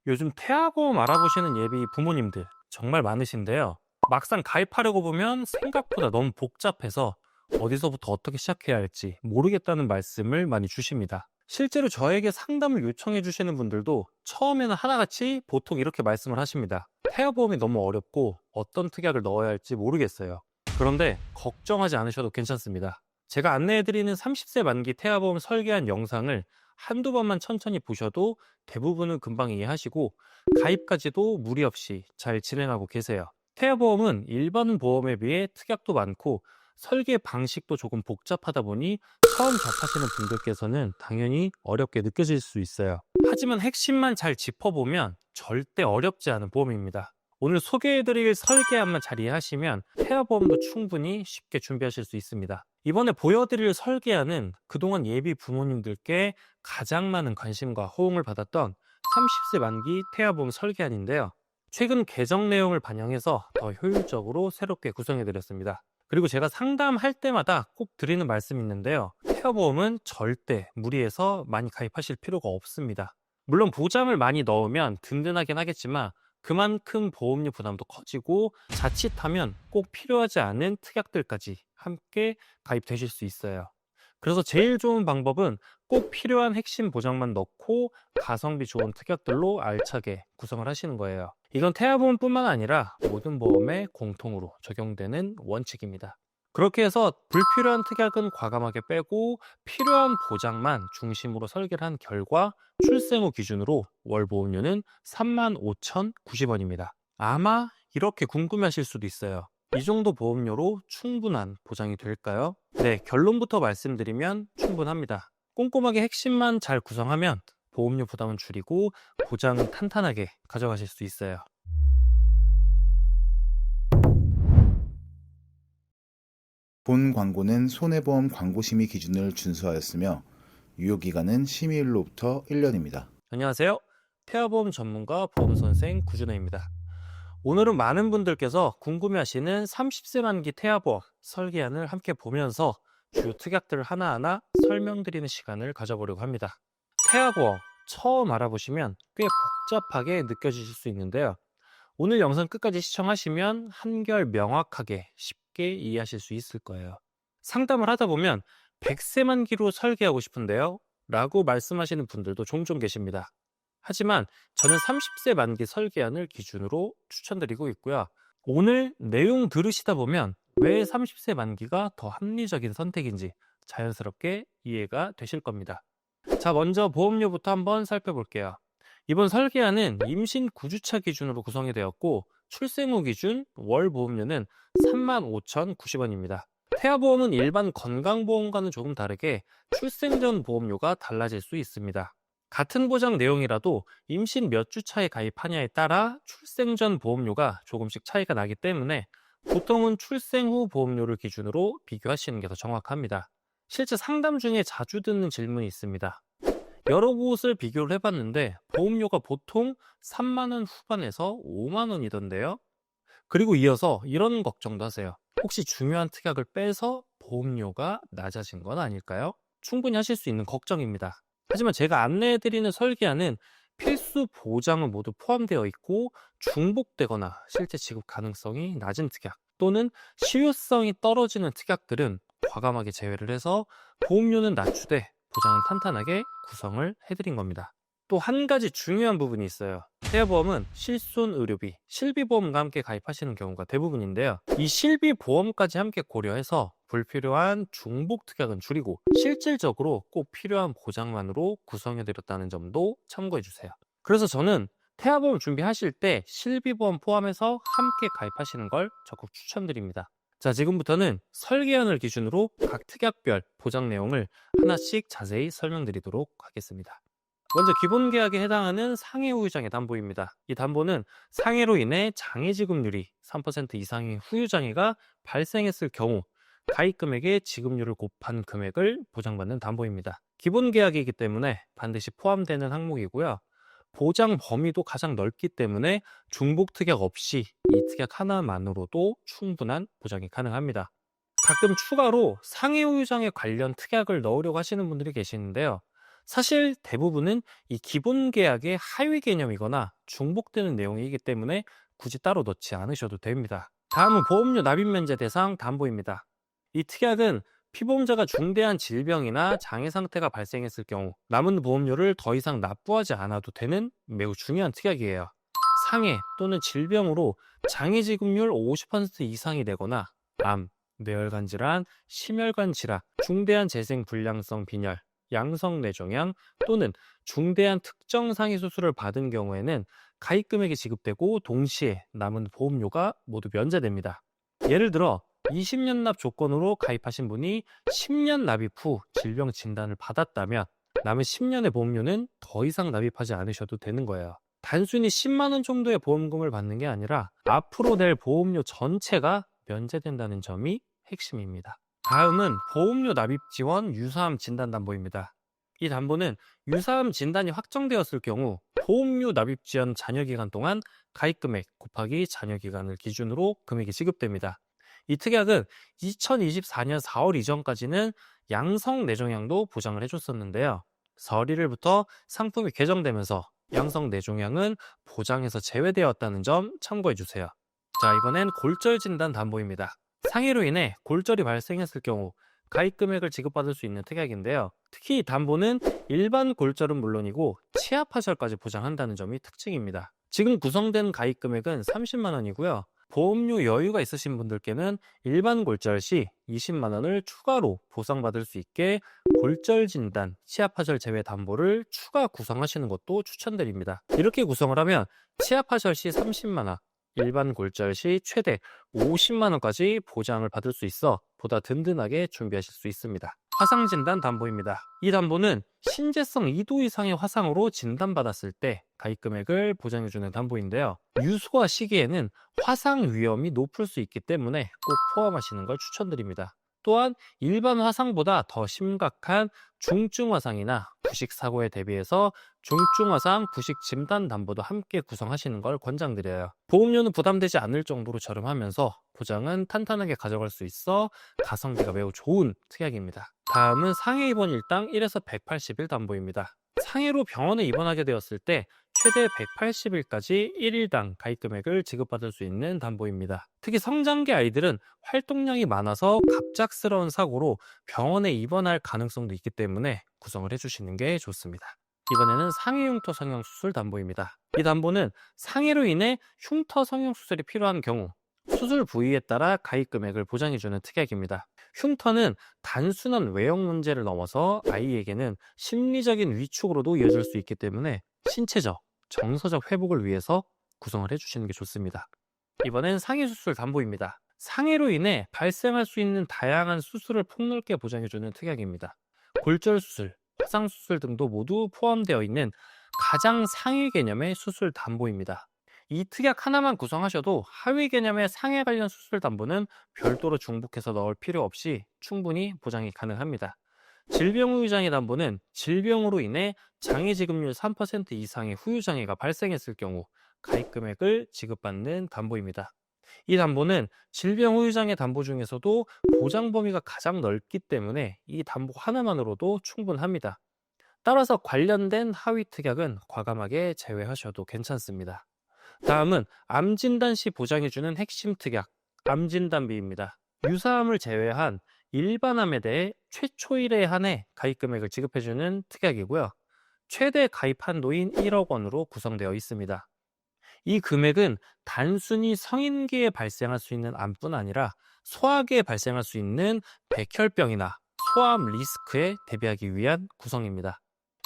요즘 태아보험 알아보시는 예비 부모님들 정말 많으신데요. 막상 가입하려고 보면 생각보다 너무 복잡해서 어디서부터 어떻게 시작해야 할지 모르겠다는 말씀을 많이 주십니다. 실제로 저에게 상담을 요청해 주시는 분들도 처음에는 하나같이 보통 이렇게 말씀을 하십니다. 태아보험이 너무 어렵고 어떤 특약을 넣어야 할지 모르겠어요. 그런데 걱정하지 않으셔도 괜찮습니다. 제가 안내해드리는 30세 만기 태아보험 설계한 영상을 한두 번만 천천히 보셔도 대부분은 금방 이해하시고 가입까지도 무리 없이 잘 진행하고 계세요. 태아보험은 일반 보험에 비해 특약도 많고 설계 방식도 조금 복잡하다 보니 처음 접하시는 분들께서는 당연히 어렵게 느껴질 수 있어요. 하지만 핵심만 잘 짚어보면 절대 어렵지 않은 보험입니다. 오늘 소개해드릴 설계안만 잘 이해하시면 태아보험도 충분히 쉽게 준비하실 수 있습니다. 이번에 보여드릴 설계안은 그동안 예비 부모님들께 가장 많은 관심과 호응을 받았던 30세 만기 태아보험 설계안인데요. 최근 개정 내용을 반영해서 더 효율적으로 새롭게 구성해드렸습니다. 그리고 제가 상담할 때마다 꼭 드리는 말씀이 있는데요. 태아보험은 절대 무리해서 많이 가입하실 필요가 없습니다. 물론 보장을 많이 넣으면 든든하긴 하겠지만 그만큼 보험료 부담도 커지고 자칫하면 꼭 필요하지 않은 특약들까지 함께 가입되실 수 있어요. 그래서 제일 좋은 방법은 꼭 필요한 핵심 보장만 넣고 가성비 좋은 특약들로 알차게 구성을 하시는 거예요. 이건 태아보험뿐만 아니라 모든 보험에 공통으로 적용되는 원칙입니다. 그렇게 해서 불필요한 특약은 과감하게 빼고 필요한 보장만 중심으로 설계를 한 결과 출생 후 기준으로 월 보험료는 35,090원입니다. 아마 이렇게 궁금해하실 수도 있어요. 이 정도 보험료로 충분한 보장이 될까요? 네, 결론부터 말씀드리면 충분합니다. 꼼꼼하게 핵심만 잘 구성하면 보험료 부담은 줄이고 보장은 탄탄하게 가져가실 수 있어요. 본 광고는 손해보험 광고심의 기준을 준수하였으며 유효기간은 심의일로부터 1년입니다. 안녕하세요. 태아보험 전문가 보험선생 구준호입니다. 오늘은 많은 분들께서 궁금해하시는 30세 만기 태아보험 설계안을 함께 보면서 주요 특약들을 하나하나 설명드리는 시간을 가져보려고 합니다. 태아보험 처음 알아보시면 꽤 복잡하게 느껴지실 수 있는데요. 오늘 영상 끝까지 시청하시면 한결 명확하게 쉽게 이해하실 수 있을 거예요. 상담을 하다 보면 100세 만기로 설계하고 싶은데요 라고 말씀하시는 분들도 종종 계십니다. 하지만 저는 30세 만기 설계안을 기준으로 추천드리고 있고요. 오늘 내용 들으시다 보면 왜 30세 만기가 더 합리적인 선택인지 자연스럽게 이해가 되실 겁니다. 자, 먼저 보험료부터 한번 살펴볼게요. 이번 설계안은 임신 9주차 기준으로 구성이 되었고 출생 후 기준 월 보험료는 35,090원입니다. 태아보험은 일반 건강보험과는 조금 다르게 출생 전 보험료가 달라질 수 있습니다. 같은 보장 내용이라도 임신 몇 주 차에 가입하냐에 따라 출생 전 보험료가 조금씩 차이가 나기 때문에 보통은 출생 후 보험료를 기준으로 비교하시는 게 더 정확합니다. 실제 상담 중에 자주 듣는 질문이 있습니다. 여러 곳을 비교를 해봤는데 보험료가 보통 3만 원 후반에서 5만 원이던데요. 그리고 이어서 이런 걱정도 하세요. 혹시 중요한 특약을 빼서 보험료가 낮아진 건 아닐까요? 충분히 하실 수 있는 걱정입니다. 하지만 제가 안내해드리는 설계안은 필수 보장은 모두 포함되어 있고 중복되거나 실제 지급 가능성이 낮은 특약 또는 실효성이 떨어지는 특약들은 과감하게 제외를 해서 보험료는 낮추되 보장은 탄탄하게 구성을 해드린 겁니다. 또 한 가지 중요한 부분이 있어요. 태아보험은 실손의료비, 실비보험과 함께 가입하시는 경우가 대부분인데요. 이 실비보험까지 함께 고려해서 불필요한 중복 특약은 줄이고 실질적으로 꼭 필요한 보장만으로 구성해드렸다는 점도 참고해주세요. 그래서 저는 태아보험 준비하실 때 실비보험 포함해서 함께 가입하시는 걸 적극 추천드립니다. 자, 지금부터는 설계안을 기준으로 각 특약별 보장 내용을 하나씩 자세히 설명드리도록 하겠습니다. 먼저 기본 계약에 해당하는 상해 후유장애 담보입니다. 이 담보는 상해로 인해 장애 지급률이 3% 이상의 후유장애가 발생했을 경우 가입 금액의 지급률을 곱한 금액을 보장받는 담보입니다. 기본 계약이기 때문에 반드시 포함되는 항목이고요. 보장 범위도 가장 넓기 때문에 중복 특약 없이 이 특약 하나만으로도 충분한 보장이 가능합니다. 가끔 추가로 상해 후유장애 관련 특약을 넣으려고 하시는 분들이 계시는데요. 사실 대부분은 이 기본 계약의 하위 개념이거나 중복되는 내용이기 때문에 굳이 따로 넣지 않으셔도 됩니다. 다음은 보험료 납입 면제 대상 담보입니다. 이 특약은 피보험자가 중대한 질병이나 장애 상태가 발생했을 경우 남은 보험료를 더 이상 납부하지 않아도 되는 매우 중요한 특약이에요. 상해 또는 질병으로 장애 지급률 50% 이상이 되거나 암, 뇌혈관 질환, 심혈관 질환, 중대한 재생 불량성 빈혈, 양성 뇌종양 또는 중대한 특정 상해 수술을 받은 경우에는 가입 금액이 지급되고 동시에 남은 보험료가 모두 면제됩니다. 예를 들어 20년 납 조건으로 가입하신 분이 10년 납입 후 질병 진단을 받았다면 남은 10년의 보험료는 더 이상 납입하지 않으셔도 되는 거예요. 단순히 10만 원 정도의 보험금을 받는 게 아니라 앞으로 낼 보험료 전체가 면제된다는 점이 핵심입니다. 다음은 보험료 납입 지원 유사암 진단 담보입니다. 이 담보는 유사암 진단이 확정되었을 경우 보험료 납입 지원 잔여 기간 동안 가입 금액 곱하기 잔여 기간을 기준으로 금액이 지급됩니다. 이 특약은 2024년 4월 이전까지는 양성 뇌종양도 보장을 해줬었는데요. 설 1일부터 상품이 개정되면서 양성 뇌종양은 보장에서 제외되었다는 점 참고해 주세요. 자, 이번엔 골절 진단 담보입니다. 상해로 인해 골절이 발생했을 경우 가입 금액을 지급받을 수 있는 특약인데요. 특히 이 담보는 일반 골절은 물론이고 치아 파절까지 보장한다는 점이 특징입니다. 지금 구성된 가입 금액은 30만 원이고요. 보험료 여유가 있으신 분들께는 일반 골절 시 20만 원을 추가로 보상받을 수 있게 골절 진단, 치아 파절 제외 담보를 추가 구성하시는 것도 추천드립니다. 이렇게 구성을 하면 치아 파절 시 30만 원, 일반 골절 시 최대 50만 원까지 보장을 받을 수 있어 보다 든든하게 준비하실 수 있습니다. 화상 진단 담보입니다. 이 담보는 신재성 2도 이상의 화상으로 진단받았을 때 가입 금액을 보장해주는 담보인데요. 유소화 시기에는 화상 위험이 높을 수 있기 때문에 꼭 포함하시는 걸 추천드립니다. 또한 일반 화상보다 더 심각한 중증 화상이나 부식 사고에 대비해서 중증 화상 부식 진단 담보도 함께 구성하시는 걸 권장드려요. 보험료는 부담되지 않을 정도로 저렴하면서 보장은 탄탄하게 가져갈 수 있어 가성비가 매우 좋은 특약입니다. 다음은 상해 입원 일당 1에서 180일 담보입니다. 상해로 병원에 입원하게 되었을 때 최대 180일까지 1일당 가입 금액을 지급받을 수 있는 담보입니다. 특히 성장기 아이들은 활동량이 많아서 갑작스러운 사고로 병원에 입원할 가능성도 있기 때문에 구성을 해주시는 게 좋습니다. 이번에는 상해 흉터 성형 수술 담보입니다. 이 담보는 상해로 인해 흉터 성형 수술이 필요한 경우 수술 부위에 따라 가입 금액을 보장해주는 특약입니다. 흉터는 단순한 외형 문제를 넘어서 아이에게는 심리적인 위축으로도 이어질 수 있기 때문에 신체적, 정서적 회복을 위해서 구성을 해주시는 게 좋습니다. 이번엔 상해 수술 담보입니다. 상해로 인해 발생할 수 있는 다양한 수술을 폭넓게 보장해주는 특약입니다. 골절 수술, 화상 수술 등도 모두 포함되어 있는 가장 상위 개념의 수술 담보입니다. 이 특약 하나만 구성하셔도 하위 개념의 상해 관련 수술 담보는 별도로 중복해서 넣을 필요 없이 충분히 보장이 가능합니다. 질병 후유장애 담보는 질병으로 인해 장애 지급률 3% 이상의 후유장애가 발생했을 경우 가입 금액을 지급받는 담보입니다. 이 담보는 질병 후유장애 담보 중에서도 보장 범위가 가장 넓기 때문에 이 담보 하나만으로도 충분합니다. 따라서 관련된 하위 특약은 과감하게 제외하셔도 괜찮습니다. 다음은 암 진단 시 보장해주는 핵심 특약, 암 진단비입니다. 유사암을 제외한 일반암에 대해 최초일에 한해 가입 금액을 지급해주는 특약이고요. 최대 가입 한도인 1억 원으로 구성되어 있습니다. 이 금액은 단순히 성인기에 발생할 수 있는 암뿐 아니라 소아기에 발생할 수 있는 백혈병이나 소아암 리스크에 대비하기 위한 구성입니다.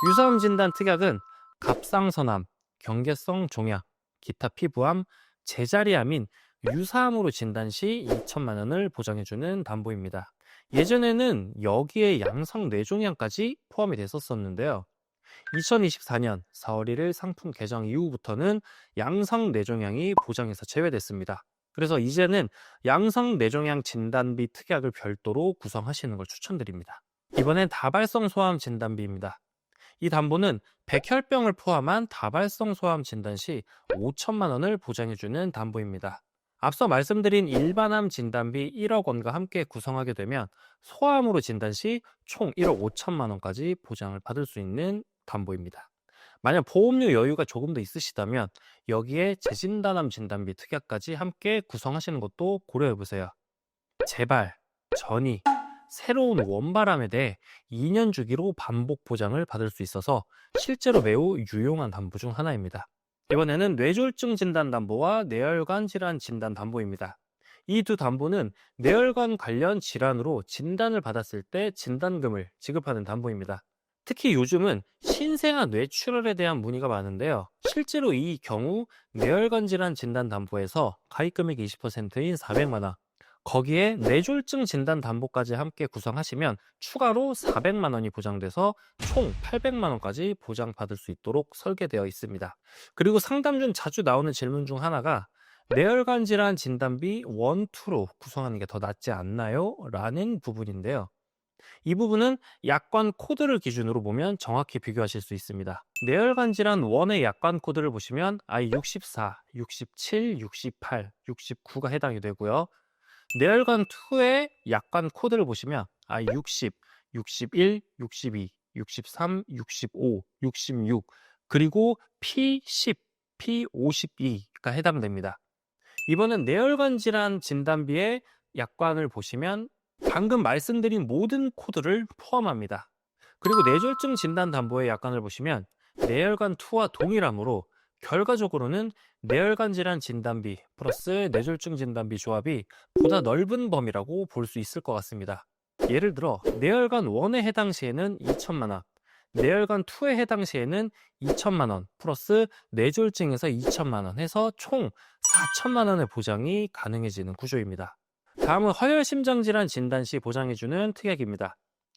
유사암 진단 특약은 갑상선암, 경계성 종양, 기타 피부암, 제자리암인 유사암으로 진단 시 2천만 원을 보장해주는 담보입니다. 예전에는 여기에 양성 뇌종양까지 포함이 됐었는데요. 2024년 4월 1일 상품 개정 이후부터는 양성 뇌종양이 보장에서 제외됐습니다. 그래서 이제는 양성 뇌종양 진단비 특약을 별도로 구성하시는 걸 추천드립니다. 이번엔 다발성 소아암 진단비입니다. 이 담보는 백혈병을 포함한 다발성 소아암 진단 시 5천만 원을 보장해주는 담보입니다. 앞서 말씀드린 일반암 진단비 1억 원과 함께 구성하게 되면 소암으로 진단 시 총 1억 5천만 원까지 보장을 받을 수 있는 담보입니다. 만약 보험료 여유가 조금 더 있으시다면 여기에 재진단암 진단비 특약까지 함께 구성하시는 것도 고려해 보세요. 재발, 전이, 새로운 원발암에 대해 2년 주기로 반복 보장을 받을 수 있어서 실제로 매우 유용한 담보 중 하나입니다. 이번에는 뇌졸중 진단 담보와 뇌혈관 질환 진단 담보입니다. 이 두 담보는 뇌혈관 관련 질환으로 진단을 받았을 때 진단금을 지급하는 담보입니다. 특히 요즘은 신생아 뇌출혈에 대한 문의가 많은데요. 실제로 이 경우 뇌혈관 질환 진단 담보에서 가입 금액이 20%인 400만 원, 거기에 뇌졸중 진단 담보까지 함께 구성하시면 추가로 400만 원이 보장돼서 총 800만 원까지 보장받을 수 있도록 설계되어 있습니다. 그리고 상담 중 자주 나오는 질문 중 하나가 뇌혈관 질환 진단비 1, 2로 구성하는 게 더 낫지 않나요? 라는 부분인데요. 이 부분은 약관 코드를 기준으로 보면 정확히 비교하실 수 있습니다. 뇌혈관 질환 1의 약관 코드를 보시면 I64, 67, 68, 69가 해당이 되고요. 뇌혈관 2의 약관 코드를 보시면 I60, 61, 62, 63, 65, 66 그리고 P10, P52가 해당됩니다. 이번엔 뇌혈관 질환 진단비의 약관을 보시면 방금 말씀드린 모든 코드를 포함합니다. 그리고 뇌졸중 진단 담보의 약관을 보시면 뇌혈관 2와 동일하므로 결과적으로는 뇌혈관 질환 진단비 플러스 뇌졸중 진단비 조합이 보다 넓은 범위라고 볼 수 있을 것 같습니다. 예를 들어 뇌혈관 1에 해당 시에는 2천만 원, 뇌혈관 2에 해당 시에는 2천만 원 플러스 뇌졸중에서 2천만 원 해서 총 4천만 원의 보장이 가능해지는 구조입니다. 다음은 허혈심장질환 진단 시 보장해주는 특약입니다.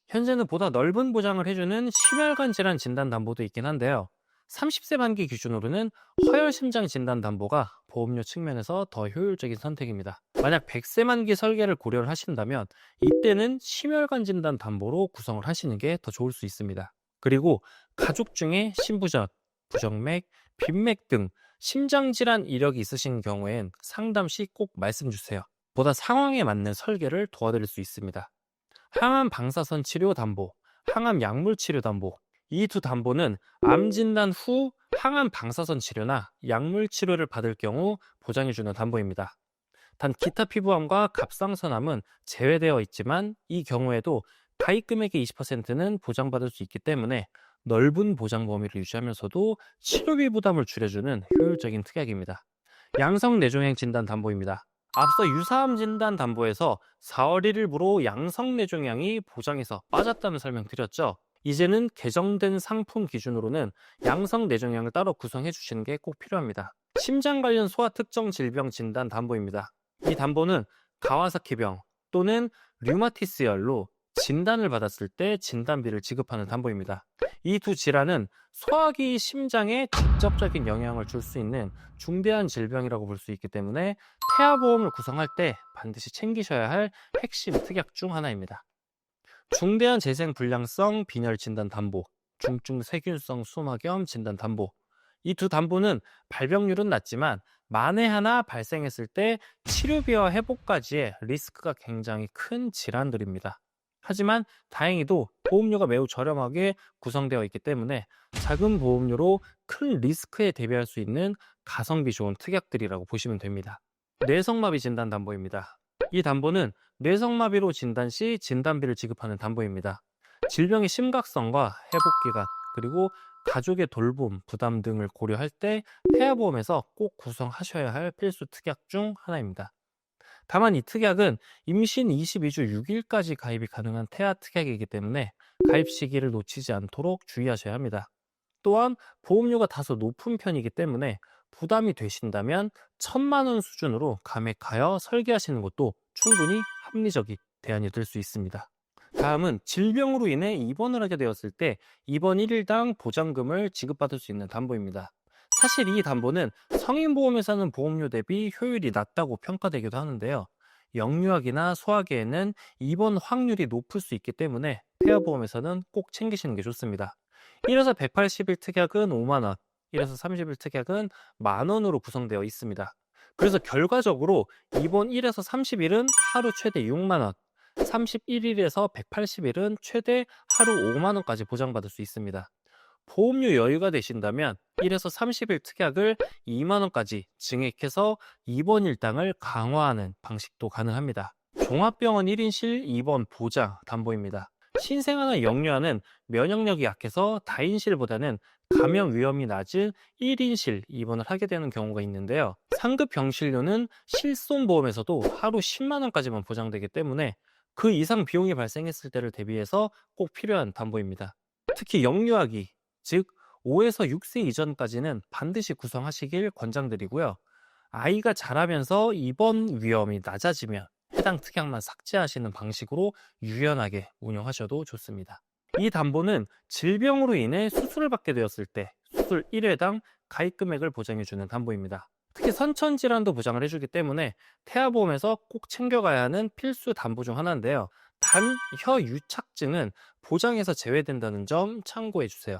현재는 보다 넓은 보장을 해주는 심혈관 질환 진단 담보도 있긴 한데요. 30세 만기 기준으로는 허혈심장 진단 담보가 보험료 측면에서 더 효율적인 선택입니다. 만약 100세 만기 설계를 고려를 하신다면 이때는 심혈관 진단 담보로 구성을 하시는 게 더 좋을 수 있습니다. 그리고 가족 중에 심부전, 부정맥, 빈맥 등 심장질환 이력이 있으신 경우엔 상담 시 꼭 말씀 주세요. 보다 상황에 맞는 설계를 도와드릴 수 있습니다. 항암 방사선 치료 담보, 항암 약물 치료 담보. 이 두 담보는 암 진단 후 항암 방사선 치료나 약물 치료를 받을 경우 보장해주는 담보입니다. 단 기타 피부암과 갑상선암은 제외되어 있지만 이 경우에도 가입 금액의 20%는 보장받을 수 있기 때문에 넓은 보장 범위를 유지하면서도 치료비 부담을 줄여주는 효율적인 특약입니다. 양성 뇌종양 진단 담보입니다. 앞서 유사암 진단 담보에서 4월 1일부로 양성 뇌종양이 보장에서 빠졌다는 설명 드렸죠. 이제는 개정된 상품 기준으로는 양성 뇌종양을 따로 구성해 주시는 게 꼭 필요합니다. 심장 관련 소아 특정 질병 진단 담보입니다. 이 담보는 가와사키병 또는 류마티스열로 진단을 받았을 때 진단비를 지급하는 담보입니다. 이 두 질환은 소화기 심장에 직접적인 영향을 줄 수 있는 중대한 질병이라고 볼 수 있기 때문에 태아보험을 구성할 때 반드시 챙기셔야 할 핵심 특약 중 하나입니다. 중대한 재생불량성 빈혈 진단 담보, 중증 세균성 수막염 진단 담보. 이 두 담보는 발병률은 낮지만 만에 하나 발생했을 때 치료비와 회복까지의 리스크가 굉장히 큰 질환들입니다. 하지만 다행히도 보험료가 매우 저렴하게 구성되어 있기 때문에 작은 보험료로 큰 리스크에 대비할 수 있는 가성비 좋은 특약들이라고 보시면 됩니다. 뇌성마비 진단 담보입니다. 이 담보는 뇌성마비로 진단 시 진단비를 지급하는 담보입니다. 질병의 심각성과 회복기간, 그리고 가족의 돌봄, 부담 등을 고려할 때 태아보험에서 꼭 구성하셔야 할 필수 특약 중 하나입니다. 다만 이 특약은 임신 22주 6일까지 가입이 가능한 태아 특약이기 때문에 가입 시기를 놓치지 않도록 주의하셔야 합니다. 또한 보험료가 다소 높은 편이기 때문에 부담이 되신다면 1,000만 원 수준으로 감액하여 설계하시는 것도 충분히 합리적인 대안이 될 수 있습니다. 다음은 질병으로 인해 입원을 하게 되었을 때 입원 1일당 보장금을 지급받을 수 있는 담보입니다. 사실 이 담보는 성인보험에서는 보험료 대비 효율이 낮다고 평가되기도 하는데요. 영유아기나 소아기에는 입원 확률이 높을 수 있기 때문에 태아보험에서는 꼭 챙기시는 게 좋습니다. 1에서 180일 특약은 5만 원, 1에서 30일 특약은 10,000원으로 구성되어 있습니다. 그래서 결과적으로 입원 1에서 30일은 하루 최대 6만 원, 31일에서 180일은 최대 하루 5만 원까지 보장받을 수 있습니다. 보험료 여유가 되신다면 1에서 30일 특약을 2만 원까지 증액해서 입원 일당을 강화하는 방식도 가능합니다. 종합병원 1인실 입원 보장 담보입니다. 신생아나 영유아는 면역력이 약해서 다인실보다는 감염 위험이 낮은 1인실 입원을 하게 되는 경우가 있는데요. 상급 병실료는 실손보험에서도 하루 10만 원까지만 보장되기 때문에 그 이상 비용이 발생했을 때를 대비해서 꼭 필요한 담보입니다. 특히 영유아기, 즉 5에서 6세 이전까지는 반드시 구성하시길 권장드리고요. 아이가 자라면서 입원 위험이 낮아지면 해당 특약만 삭제하시는 방식으로 유연하게 운영하셔도 좋습니다. 이 담보는 질병으로 인해 수술을 받게 되었을 때 수술 1회당 가입 금액을 보장해주는 담보입니다. 특히 선천질환도 보장을 해주기 때문에 태아보험에서 꼭 챙겨가야 하는 필수 담보 중 하나인데요. 단 혀 유착증은 보장에서 제외된다는 점 참고해 주세요.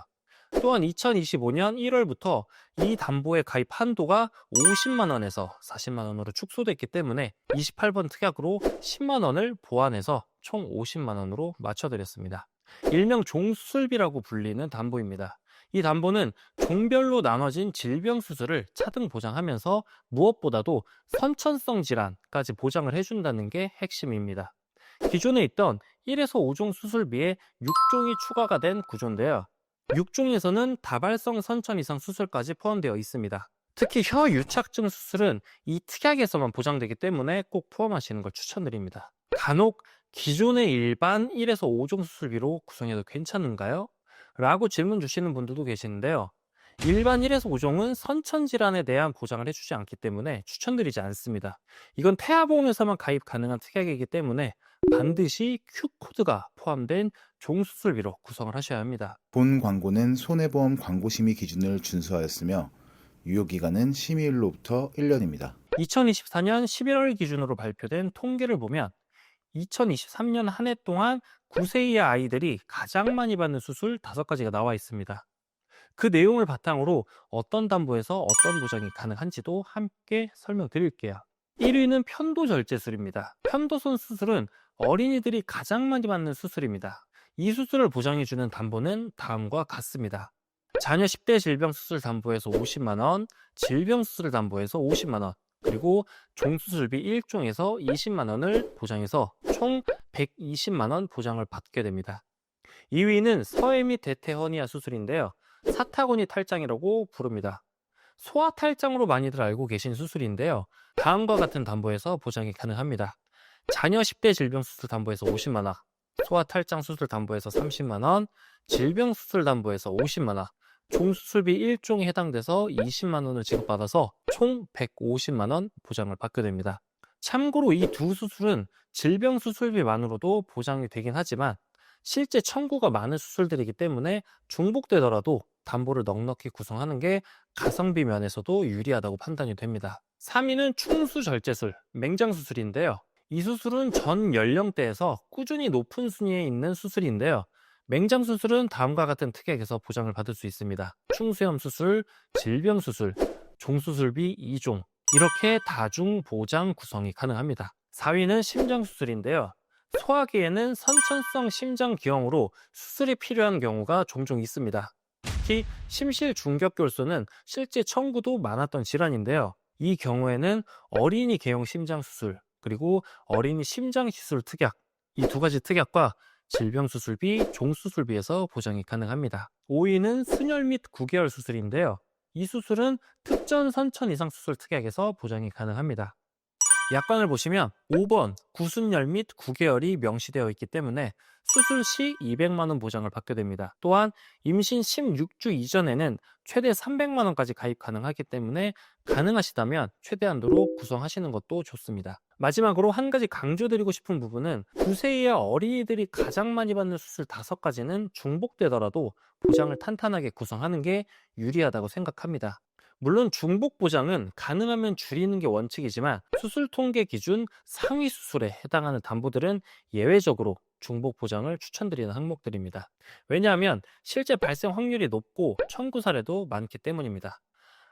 또한 2025년 1월부터 이 담보의 가입 한도가 50만 원에서 40만 원으로 축소됐기 때문에 28번 특약으로 10만 원을 보완해서 총 50만 원으로 맞춰드렸습니다. 일명 종수술비라고 불리는 담보입니다. 이 담보는 종별로 나눠진 질병 수술을 차등 보장하면서 무엇보다도 선천성 질환까지 보장을 해준다는 게 핵심입니다. 기존에 있던 1에서 5종 수술비에 6종이 추가가 된 구조인데요. 6종에서는 다발성 선천 이상 수술까지 포함되어 있습니다. 특히 혀 유착증 수술은 이 특약에서만 보장되기 때문에 꼭 포함하시는 걸 추천드립니다. 간혹 기존의 일반 1에서 5종 수술비로 구성해도 괜찮은가요? 라고 질문 주시는 분들도 계시는데요. 일반 1에서 5종은 선천질환에 대한 보장을 해주지 않기 때문에 추천드리지 않습니다. 이건 태아보험에서만 가입 가능한 특약이기 때문에 반드시 Q코드가 포함된 종수술비로 구성을 하셔야 합니다. 본 광고는 손해보험 광고심의 기준을 준수하였으며 유효기간은 심의일로부터 1년입니다. 2024년 11월 기준으로 발표된 통계를 보면 2023년 한 해 동안 9세 이하 아이들이 가장 많이 받는 수술 5가지가 나와 있습니다. 그 내용을 바탕으로 어떤 담보에서 어떤 보장이 가능한지도 함께 설명드릴게요. 1위는 편도절제술입니다. 편도선 수술은 어린이들이 가장 많이 받는 수술입니다. 이 수술을 보장해주는 담보는 다음과 같습니다. 자녀 10대 질병수술 담보에서 50만 원, 질병수술 담보에서 50만 원, 그리고 종수술비 1종에서 20만 원을 보장해서 총 120만 원 보장을 받게 됩니다. 2위는 서해 및 대퇴 허니아 수술인데요. 사타구니 탈장이라고 부릅니다. 소아 탈장으로 많이들 알고 계신 수술인데요. 다음과 같은 담보에서 보장이 가능합니다. 자녀 10대 질병수술 담보에서 50만 원, 소아 탈장 수술 담보에서 30만 원, 질병수술 담보에서 50만 원, 종수술비 1종에 해당돼서 20만 원을 지급받아서 총 150만 원 보장을 받게 됩니다. 참고로 이 두 수술은 질병수술비만으로도 보장이 되긴 하지만 실제 청구가 많은 수술들이기 때문에 중복되더라도 담보를 넉넉히 구성하는 게 가성비 면에서도 유리하다고 판단이 됩니다. 3위는 충수절제술, 맹장수술인데요. 이 수술은 전 연령대에서 꾸준히 높은 순위에 있는 수술인데요. 맹장수술은 다음과 같은 특약에서 보장을 받을 수 있습니다. 충수염 수술, 질병 수술, 종수술비 2종 이렇게 다중 보장 구성이 가능합니다. 4위는 심장수술인데요. 소아기에는 선천성 심장기형으로 수술이 필요한 경우가 종종 있습니다. 특히 심실중격골소는 실제 청구도 많았던 질환인데요. 이 경우에는 어린이 개형 심장수술, 그리고 어린이 심장시술 특약, 이 두 가지 특약과 질병수술비, 종수술비에서 보장이 가능합니다. 5위는 순혈 및 9개월 수술인데요. 이 수술은 특전 선천 이상 수술 특약에서 보장이 가능합니다. 약관을 보시면 5번 구순열 및 9개월이 명시되어 있기 때문에 수술 시 200만 원 보장을 받게 됩니다. 또한 임신 16주 이전에는 최대 300만 원까지 가입 가능하기 때문에 가능하시다면 최대한도로 구성하시는 것도 좋습니다. 마지막으로 한 가지 강조드리고 싶은 부분은 9세 이하 어린이들이 가장 많이 받는 수술 5가지는 중복되더라도 보장을 탄탄하게 구성하는 게 유리하다고 생각합니다. 물론 중복 보장은 가능하면 줄이는 게 원칙이지만 수술 통계 기준 상위 수술에 해당하는 담보들은 예외적으로 중복 보장을 추천드리는 항목들입니다. 왜냐하면 실제 발생 확률이 높고 청구 사례도 많기 때문입니다.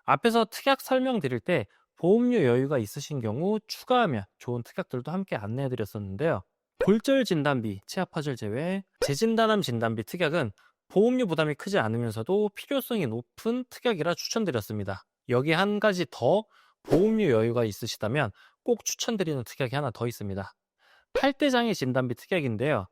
앞에서 특약 설명드릴 때 보험료 여유가 있으신 경우 추가하면 좋은 특약들도 함께 안내해 드렸었는데요. 골절 진단비, 치아 파절 제외, 재진단암 진단비 특약은 보험료 부담이 크지 않으면서도 필요성이 높은 특약이라 추천드렸습니다. 여기 한 가지 더 보험료 여유가 있으시다면 꼭 추천드리는 특약이 하나 더 있습니다. 팔대장애 진단비 특약인데요.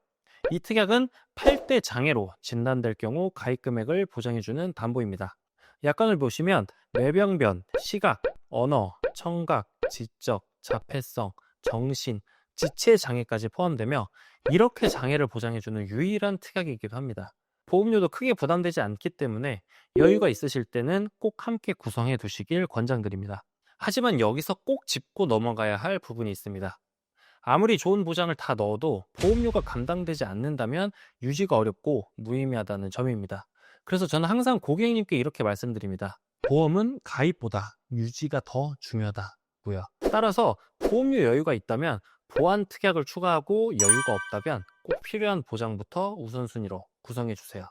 이 특약은 팔대 장애로 진단될 경우 가입 금액을 보장해주는 담보입니다. 약관을 보시면 뇌병변, 시각, 언어, 청각, 지적, 자폐성, 정신, 지체 장애까지 포함되며 이렇게 장애를 보장해주는 유일한 특약이기도 합니다. 보험료도 크게 부담되지 않기 때문에 여유가 있으실 때는 꼭 함께 구성해 두시길 권장드립니다. 하지만 여기서 꼭 짚고 넘어가야 할 부분이 있습니다. 아무리 좋은 보장을 다 넣어도 보험료가 감당되지 않는다면 유지가 어렵고 무의미하다는 점입니다. 그래서 저는 항상 고객님께 이렇게 말씀드립니다. 보험은 가입보다 유지가 더 중요하다고요. 따라서 보험료 여유가 있다면 보완 특약을 추가하고 여유가 없다면 꼭 필요한 보장부터 우선순위로 구성해 주세요.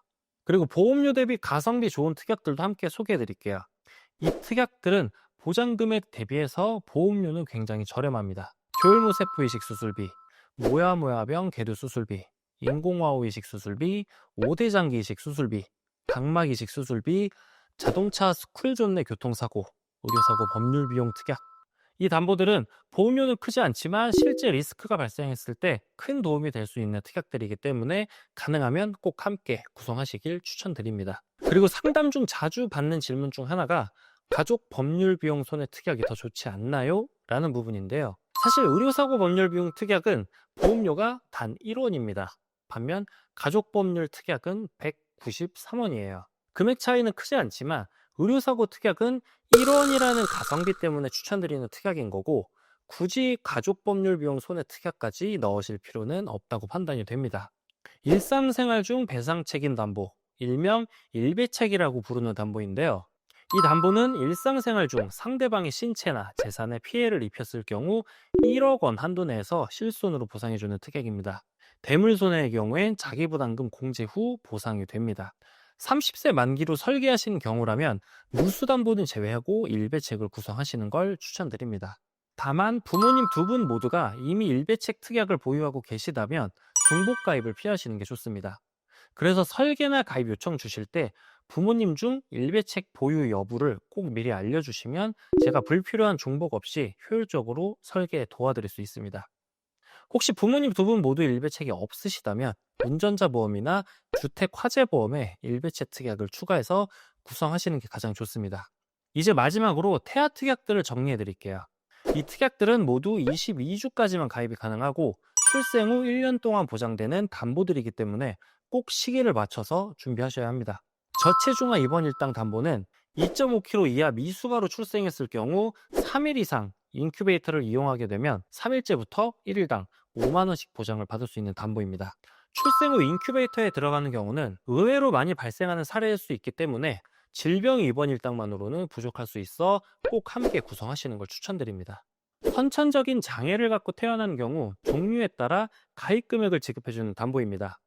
그리고 보험료 대비 가성비 좋은 특약들도 함께 소개해 드릴게요. 이 특약들은 보장 금액 대비해서 보험료는 굉장히 저렴합니다. 교율모 세포 이식 수술비, 모야모야병 계류 수술비, 인공화호 이식 수술비, 5대 장기 이식 수술비, 각막 이식 수술비, 자동차 스쿨존 내 교통사고, 의료사고 법률 비용 특약. 이 담보들은 보험료는 크지 않지만 실제 리스크가 발생했을 때 큰 도움이 될 수 있는 특약들이기 때문에 가능하면 꼭 함께 구성하시길 추천드립니다. 그리고 상담 중 자주 받는 질문 중 하나가 가족 법률 비용 손해 특약이 더 좋지 않나요? 라는 부분인데요. 사실 의료사고 법률 비용 특약은 보험료가 단 1원입니다. 반면 가족 법률 특약은 193원이에요. 금액 차이는 크지 않지만 의료사고 특약은 1원이라는 가성비 때문에 추천드리는 특약인 거고 굳이 가족 법률 비용 손해 특약까지 넣으실 필요는 없다고 판단이 됩니다. 일상생활 중 배상 책임 담보, 일명 일배책이라고 부르는 담보인데요. 이 담보는 일상생활 중 상대방의 신체나 재산에 피해를 입혔을 경우 1억 원 한도 내에서 실손으로 보상해주는 특약입니다. 대물손해의 경우엔 자기부담금 공제 후 보상이 됩니다. 30세 만기로 설계하신 경우라면 무수담보는 제외하고 일배책을 구성하시는 걸 추천드립니다. 다만 부모님 두 분 모두가 이미 일배책 특약을 보유하고 계시다면 중복 가입을 피하시는 게 좋습니다. 그래서 설계나 가입 요청 주실 때 부모님 중 일배책 보유 여부를 꼭 미리 알려주시면 제가 불필요한 중복 없이 효율적으로 설계에 도와드릴 수 있습니다. 혹시 부모님 두 분 모두 일배책이 없으시다면 운전자 보험이나 주택 화재 보험에 일배책 특약을 추가해서 구성하시는 게 가장 좋습니다. 이제 마지막으로 태아 특약들을 정리해 드릴게요. 이 특약들은 모두 22주까지만 가입이 가능하고 출생 후 1년 동안 보장되는 담보들이기 때문에 꼭 시기를 맞춰서 준비하셔야 합니다. 저체중아 입원 일당 담보는 2.5kg 이하 미숙아로 출생했을 경우 3일 이상 인큐베이터를 이용하게 되면 3일째부터 1일당 5만 원씩 보장을 받을 수 있는 담보입니다. 출생 후 인큐베이터에 들어가는 경우는 의외로 많이 발생하는 사례일 수 있기 때문에 질병 입원 일당만으로는 부족할 수 있어 꼭 함께 구성하시는 걸 추천드립니다. 선천적인 장애를 갖고 태어난 경우 종류에 따라 가입 금액을 지급해주는 담보입니다.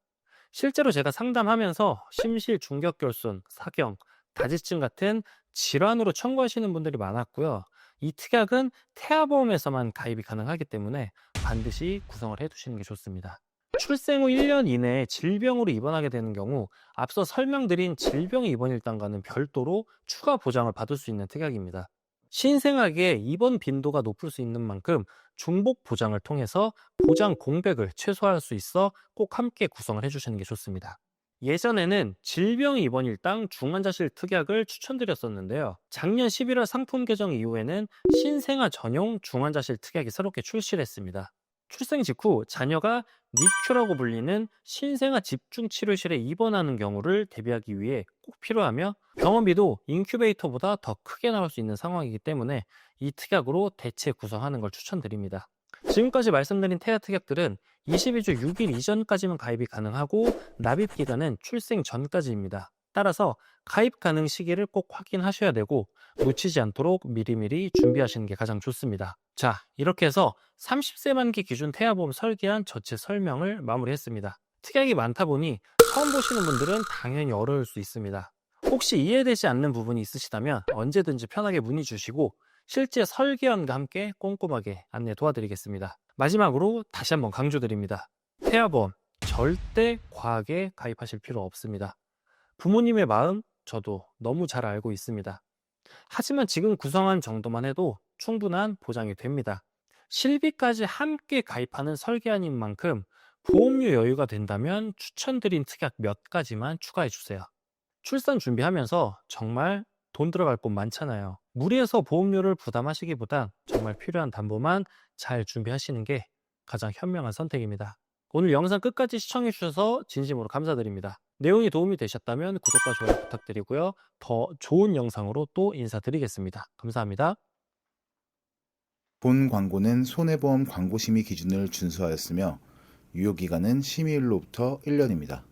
실제로 제가 상담하면서 심실 중격결손, 사경, 다지증 같은 질환으로 청구하시는 분들이 많았고요. 이 특약은 태아보험에서만 가입이 가능하기 때문에 반드시 구성을 해두시는 게 좋습니다. 출생 후 1년 이내에 질병으로 입원하게 되는 경우 앞서 설명드린 질병 입원 일당과는 별도로 추가 보장을 받을 수 있는 특약입니다. 신생아기에 입원 빈도가 높을 수 있는 만큼 중복 보장을 통해서 보장 공백을 최소화할 수 있어 꼭 함께 구성을 해주시는 게 좋습니다. 예전에는 질병 입원 일당 중환자실 특약을 추천드렸었는데요. 작년 11월 상품 개정 이후에는 신생아 전용 중환자실 특약이 새롭게 출시를 했습니다. 출생 직후 자녀가 니큐라고 불리는 신생아 집중치료실에 입원하는 경우를 대비하기 위해 꼭 필요하며 병원비도 인큐베이터보다 더 크게 나올 수 있는 상황이기 때문에 이 특약으로 대체 구성하는 걸 추천드립니다. 지금까지 말씀드린 태아 특약들은 22주 6일 이전까지만 가입이 가능하고 납입 기간은 출생 전까지입니다. 따라서 가입 가능 시기를 꼭 확인하셔야 되고 놓치지 않도록 미리미리 준비하시는 게 가장 좋습니다. 자, 이렇게 해서 30세 만기 기준 태아보험 설계안 전체 설명을 마무리했습니다. 특약이 많다 보니 처음 보시는 분들은 당연히 어려울 수 있습니다. 혹시 이해되지 않는 부분이 있으시다면 언제든지 편하게 문의 주시고 실제 설계원과 함께 꼼꼼하게 안내 도와드리겠습니다. 마지막으로 다시 한번 강조드립니다. 태아보험 절대 과하게 가입하실 필요 없습니다. 부모님의 마음 저도 너무 잘 알고 있습니다. 하지만 지금 구성한 정도만 해도 충분한 보장이 됩니다. 실비까지 함께 가입하는 설계안인 만큼 보험료 여유가 된다면 추천드린 특약 몇 가지만 추가해 주세요. 출산 준비하면서 정말 돈 들어갈 곳 많잖아요. 무리해서 보험료를 부담하시기보단 정말 필요한 담보만 잘 준비하시는 게 가장 현명한 선택입니다. 오늘 영상 끝까지 시청해 주셔서 진심으로 감사드립니다. 내용이 도움이 되셨다면 구독과 좋아요 부탁드리고요. 더 좋은 영상으로 또 인사드리겠습니다. 감사합니다. 본 광고는 손해보험 광고심의 기준을 준수하였으며 유효기간은 심의일로부터 1년입니다.